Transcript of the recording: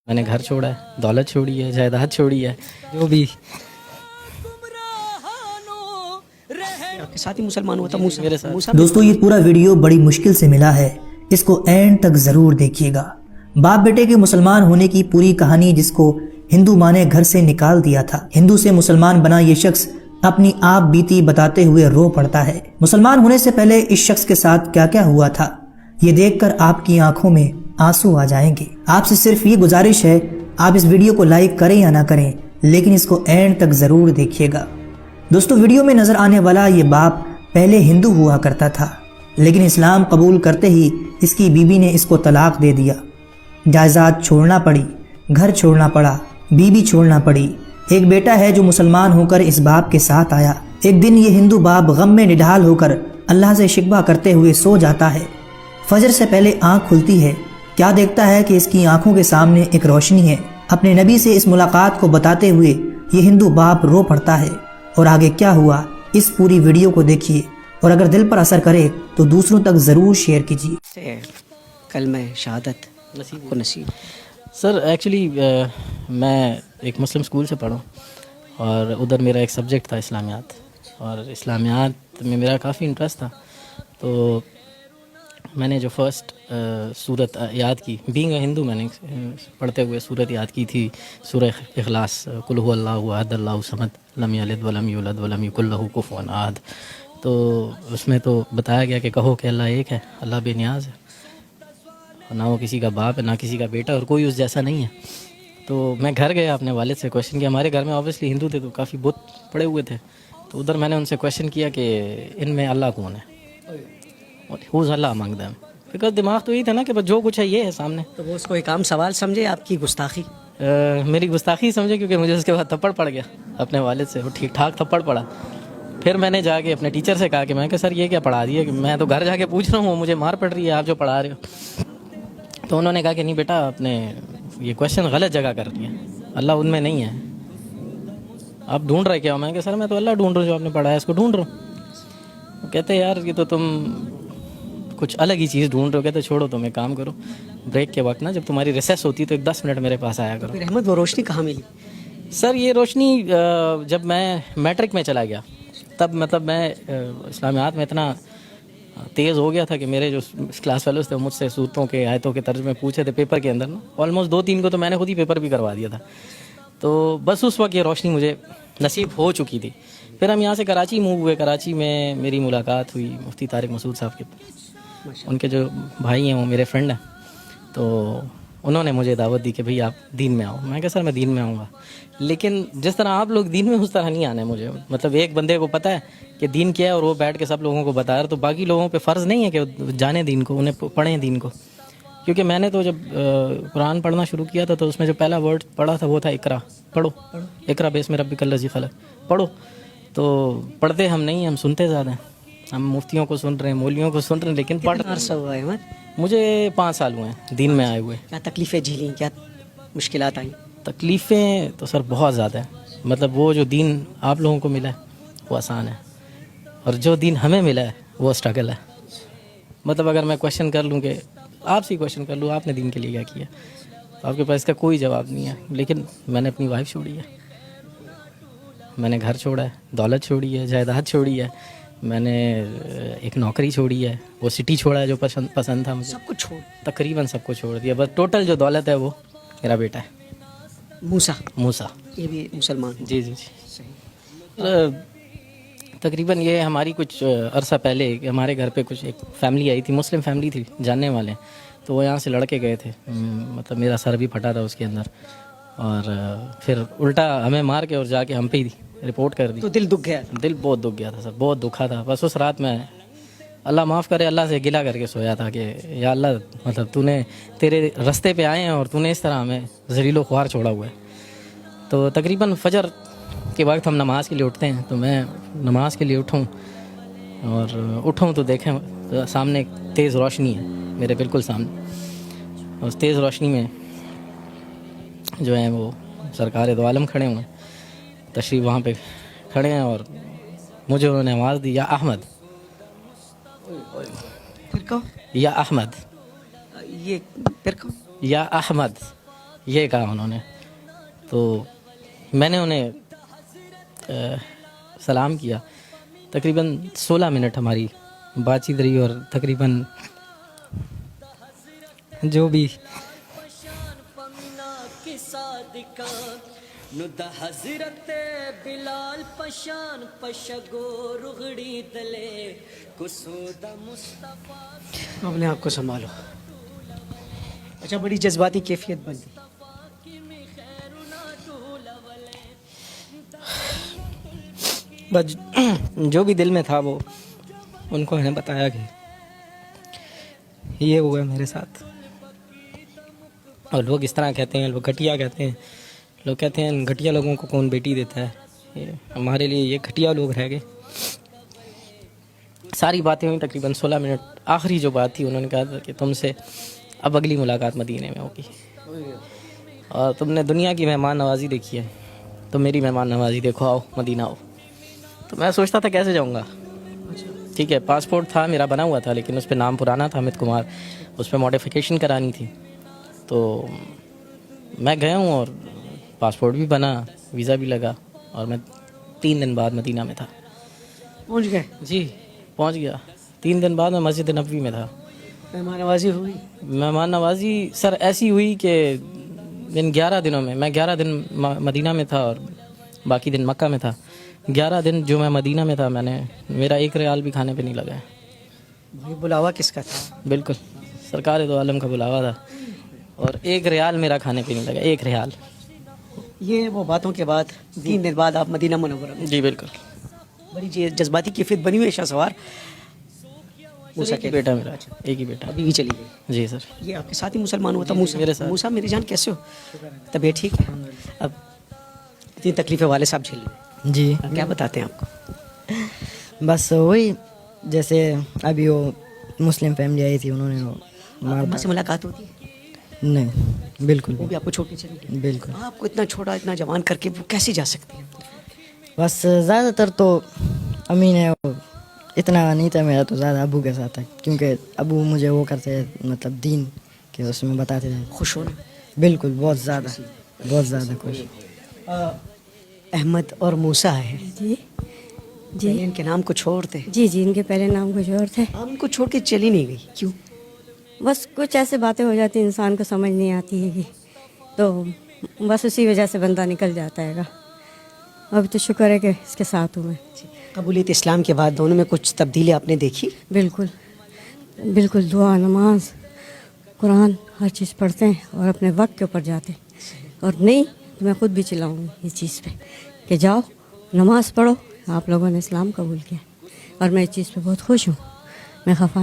میں نے گھر چھوڑا ہے, دولت چھوڑی ہے, جائیداد چھوڑی ہے, جو بھی آپ کے ساتھ ہی مسلمان ہوا تھا میرے ساتھ. موسیٰ دوستو یہ پورا ویڈیو بڑی مشکل سے ملا ہے, اس کو اینڈ تک ضرور دیکھیے گا. باپ بیٹے کے مسلمان ہونے کی پوری کہانی جس کو ہندو ماں نے گھر سے نکال دیا تھا. ہندو سے مسلمان بنا یہ شخص اپنی آپ بیتی بتاتے ہوئے رو پڑتا ہے. مسلمان ہونے سے پہلے اس شخص کے ساتھ کیا کیا ہوا تھا یہ دیکھ کر آپ کی آنکھوں میں آنسو آ جائیں گے. آپ سے صرف یہ گزارش ہے, آپ اس ویڈیو کو لائک کریں یا نہ کریں لیکن اس کو اینڈ تک ضرور دیکھیے گا. دوستو ویڈیو میں نظر آنے والا یہ باپ پہلے ہندو ہوا کرتا تھا لیکن اسلام قبول کرتے ہی اس کی بیوی نے اس کو طلاق دے دیا. جائیداد چھوڑنا پڑی, گھر چھوڑنا پڑا, بیوی چھوڑنا پڑی. ایک بیٹا ہے جو مسلمان ہو کر اس باپ کے ساتھ آیا. ایک دن یہ ہندو باپ غم میں نڈھال ہو کر اللہ سے شکوہ کرتے ہوئے سو جاتا ہے. فجر سے پہلے آنکھ کھلتی ہے, کیا دیکھتا ہے کہ اس کی آنکھوں کے سامنے ایک روشنی ہے. اپنے نبی سے اس ملاقات کو بتاتے ہوئے یہ ہندو باپ رو پڑتا ہے. اور آگے کیا ہوا اس پوری ویڈیو کو دیکھیے, اور اگر دل پر اثر کرے تو دوسروں تک ضرور شیئر کیجیے. کلمہ شہادت کو نصیب. سر ایکچولی میں ایک مسلم اسکول سے پڑھا اور ادھر میرا ایک سبجیکٹ تھا اسلامیات, اور اسلامیات میں میرا کافی انٹرسٹ تھا. تو میں نے جو فرسٹ سورت یاد کی, بینگ اے ہندو, میں نے پڑھتے ہوئے سورت یاد کی تھی, سورہ اخلاص, قل هو اللہ احد اللہ الصمد لم یلد ولم یولد ولم یکن لہ کفوا احد. تو اس میں تو بتایا گیا کہ کہو کہ اللہ ایک ہے, اللہ بے نیاز ہے, نہ وہ کسی کا باپ ہے نہ کسی کا بیٹا, اور کوئی اس جیسا نہیں ہے. تو میں گھر گیا, اپنے والد سے کویشچن کیا. ہمارے گھر میں آبویسلی ہندو تھے تو کافی بت پڑے ہوئے تھے, تو ادھر میں نے ان سے کویشچن کیا کہ ان میں اللہ کون ہے, ہوز اللہ امنگ دیم, بیکاز دماغ تو یہی تھا نا کہ جو کچھ ہے یہ ہے سامنے. تو وہ اس کو ایک عام سوال سمجھے, آپ کی گستاخی؟ میری گستاخی سمجھے, کیونکہ مجھے اس کے بعد تھپڑ پڑ گیا اپنے والد سے, وہ ٹھیک ٹھاک تھپڑ پڑا. پھر میں نے جا کے اپنے ٹیچر سے کہا کہ میں کہ سر یہ کیا پڑھا دیا, کہ میں تو گھر جا کے پوچھ رہا ہوں, مجھے مار پڑ رہی ہے آپ جو پڑھا رہے ہو. تو انہوں نے کہا کہ نہیں بیٹا, آپ نے یہ کویشچن غلط جگہ کر دیا, اللہ ان میں نہیں ہے, آپ ڈھونڈ رہے کیا ہو. میں کہ سر میں تو اللہ ڈھونڈ رہا ہوں, جو آپ نے پڑھا ہے اس کو ڈھونڈ رہا ہوں. کہتے یار یہ تو تم کچھ الگ ہی چیز ڈھونڈ رہے ہو. کہتے چھوڑو, تم ایک کام کرو, بریک کے وقت نا جب تمہاری ریسیس ہوتی تو ایک 10 منٹ میرے پاس آیا کرو. پھر احمد وہ روشنی کہاں ملی؟ سر یہ روشنی جب میں میٹرک میں چلا گیا, تب مطلب میں اسلامیات میں اتنا تیز ہو گیا تھا کہ میرے جو کلاس فیلوز تھے مجھ سے صورتوں کے آیتوں کے ترجمے پوچھے تھے پیپر کے اندر نا, آلموسٹ 2-3 کو تو میں نے خود ہی پیپر بھی کروا دیا تھا. تو بس اس وقت یہ روشنی مجھے نصیب ہو چکی تھی. پھر ہم یہاں سے کراچی موو ہوئے. کراچی میں میری ملاقات ہوئی مفتی طارق مسعود صاحب کے, ان کے جو بھائی ہیں وہ میرے فرینڈ ہیں. تو انہوں نے مجھے دعوت دی کہ بھئی آپ دین میں آؤ. میں کہا سر میں دین میں آؤں گا, لیکن جس طرح آپ لوگ دین میں اس طرح نہیں آنا ہے مجھے. مطلب ایک بندے کو پتہ ہے کہ دین کیا ہے اور وہ بیٹھ کے سب لوگوں کو بتا رہا, تو باقی لوگوں پہ فرض نہیں ہے کہ جانیں دین کو, انہیں پڑھیں دین کو. کیونکہ میں نے تو جب قرآن پڑھنا شروع کیا تھا تو اس میں جو پہلا ورڈ پڑھا تھا وہ تھا اقرا, پڑھو, اقرا باسم ربک الذی خلق, پڑھو. تو پڑھتے ہم نہیں ہیں, ہم سنتے زیادہ ہیں. ہم مفتیوں کو سن رہے ہیں, مولویوں کو سن رہے ہیں, لیکن کتنا عرصہ ہوا ہے احمد؟ مجھے 5 سال ہوئے ہیں دین میں آئے ہوئے. کیا تکلیفیں جھیلیں, کیا مشکلات آئیں؟ تکلیفیں تو سر بہت زیادہ ہیں. مطلب وہ جو دین آپ لوگوں کو ملا ہے وہ آسان ہے, اور جو دین ہمیں ملا ہے وہ اسٹرگل ہے. مطلب اگر میں کویشچن کر لوں کہ آپ سے کویشچن کر لوں آپ نے دین کے لیے کیا کیا, تو آپ کے پاس اس کا کوئی جواب نہیں ہے. لیکن میں نے اپنی وائف چھوڑی ہے, میں نے گھر چھوڑا ہے, دولت چھوڑی ہے, جائیداد چھوڑی ہے, میں نے ایک نوکری چھوڑی ہے, وہ سٹی چھوڑا ہے جو پسند تھا مجھے, سب کچھ چھوڑ, تقریباً سب کو چھوڑ دیا. بس ٹوٹل جو دولت ہے وہ میرا بیٹا ہے موسیٰ. یہ بھی مسلمان. جی جی جی. صحیح. تقریباً یہ ہماری کچھ عرصہ پہلے ہمارے گھر پہ کچھ ایک فیملی آئی تھی, مسلم فیملی تھی, جاننے والے, تو وہ یہاں سے لڑکے گئے تھے. مطلب میرا سر بھی پھٹا تھا اس کے اندر, اور پھر الٹا ہمیں مار کے اور جا کے ہم پہ ہی رپورٹ کر دی. تو دل دکھ گیا؟ دل بہت دکھ گیا تھا سر, بہت دکھا تھا. بس اس رات میں اللہ معاف کرے, اللہ سے گلہ کر کے سویا تھا کہ یا اللہ, مطلب تو نے تیرے رستے پہ آئے ہیں اور تو نے اس طرح ہمیں ذلیل و خوار چھوڑا ہوا ہے. تو تقریباً فجر کے وقت ہم نماز کے لیے اٹھتے ہیں, تو میں نماز کے لیے اٹھوں تو دیکھیں سامنے ایک تیز روشنی ہے میرے بالکل سامنے. اس تیز روشنی میں جو ہیں وہ سرکار دو عالم کھڑے ہوئے ہیں, تشریف وہاں پہ کھڑے ہیں, اور مجھے انہوں نے آواز دی یا احمد. پھر کہو یا احمد, یہ, پھر کہو یا احمد. یہ کہا انہوں نے. تو میں نے انہیں سلام کیا. تقریباً 16 منٹ ہماری بات چیت رہی اور تقریباً جو بھی حضرت بلال پشان پشگو رغڑی دلے کسودہ مصطفیٰ. اپنے آپ کو سنبھالو. اچھا بڑی جذباتی کیفیت بن گئی. بس جو بھی دل میں تھا وہ ان کو میں نے بتایا کہ یہ ہوا ہے میرے ساتھ. اور لوگ اس طرح کہتے ہیں, لوگ گھٹیا کہتے ہیں, لوگ کہتے ہیں گھٹیا لوگوں کو کون بیٹی دیتا ہے. ہمارے لیے یہ گھٹیا لوگ رہ گئے. ساری باتیں ہوئی تقریباً 16 منٹ. آخری جو بات تھی انہوں نے کہا تھا کہ تم سے اب اگلی ملاقات مدینے میں ہوگی, اور تم نے دنیا کی مہمان نوازی دیکھی ہے, تو میری مہمان نوازی دیکھو, آؤ مدینہ آؤ. تو میں سوچتا تھا کیسے جاؤں گا. ٹھیک ہے, پاسپورٹ تھا میرا بنا ہوا تھا, لیکن اس پہ نام پرانا تھا امیت کمار, اس پہ ماڈیفیکیشن کرانی تھی. تو میں گیا ہوں اور پاسپورٹ بھی بنا, ویزا بھی لگا, اور میں 3 دن بعد مدینہ میں تھا. پہنچ گئے. جی پہنچ گیا. 3 دن بعد میں مسجد نبوی میں تھا. مہمان نوازی ہوئی. مہمان نوازی سر ایسی ہوئی کہ ان 11 دنوں میں 11 دن مدینہ میں تھا اور باقی دن مکہ میں تھا. 11 دن جو میں مدینہ میں تھا, میرا 1 ریال بھی کھانے پہ نہیں لگا ہے. بھائی بلاوا کس کا تھا؟ بالکل سرکار دو عالم کا بلاوا تھا, اور 1 ریال میرا کھانے پہ نہیں لگا, 1 ریال. یہ وہ باتوں کے بعد 3 دن بعد آپ مدینہ منورہ میں. جی بالکل. بڑی جذباتی کیفیت بنی ہوئی ہے شاہ سوار. موسیٰ ایک ہی بیٹا میرا, ایک ہی بیٹا. ابھی بھی چلی گئی. جی سر. یہ آپ کے ساتھ ہی مسلمان ہوا تھا موسیٰ؟ میرے ساتھ. موسیٰ میری جان کیسے ہو؟ طبیعت ٹھیک ہے؟ اب اتنی تکلیفیں والد صاحب جھیل لیں. جی کیا بتاتے ہیں آپ کو؟ بس وہی جیسے ابھی وہ مسلم فیملی آئی تھی, انہوں نے وہ ماں سے ملاقات ہوتی ہے؟ نہیں بالکل وہ بھی آپ کو چھوڑ کے چلی گئی؟ بالکل. آپ کو اتنا چھوڑا, اتنا جوان کر کے وہ کیسے جا سکتی ہیں؟ بس زیادہ تر تو امی نے اتنا نہیں تھا میرا, تو زیادہ ابو کے ساتھ تھا, کیونکہ ابو مجھے وہ کرتے مطلب دین کے اس میں بتاتے تھے. خوش ہونا؟ بالکل, بہت زیادہ خوش. احمد اور موسیٰ ہے. جی پہلے ان کے نام کو چھوڑتے, جی ان کے پہلے نام کچھ اور تھے. آپ ان کو چھوڑ کے چلی نہیں گئی, کیوں؟ بس کچھ ایسے باتیں ہو جاتی ہیں انسان کو سمجھ نہیں آتی ہے, تو بس اسی وجہ سے بندہ نکل جاتا ہے گا. ابھی تو شکر ہے کہ اس کے ساتھ ہوں میں. قبولیت اسلام کے بعد دونوں میں کچھ تبدیلی آپ نے دیکھی؟ بالکل دعا, نماز, قرآن ہر چیز پڑھتے ہیں اور اپنے وقت کے اوپر جاتے ہیں. اور نہیں تو میں خود بھی چلاؤں گی اس چیز پہ کہ جاؤ نماز پڑھو, آپ لوگوں نے اسلام قبول کیا, اور میں اس چیز پہ بہت خوش ہوں. میں خفا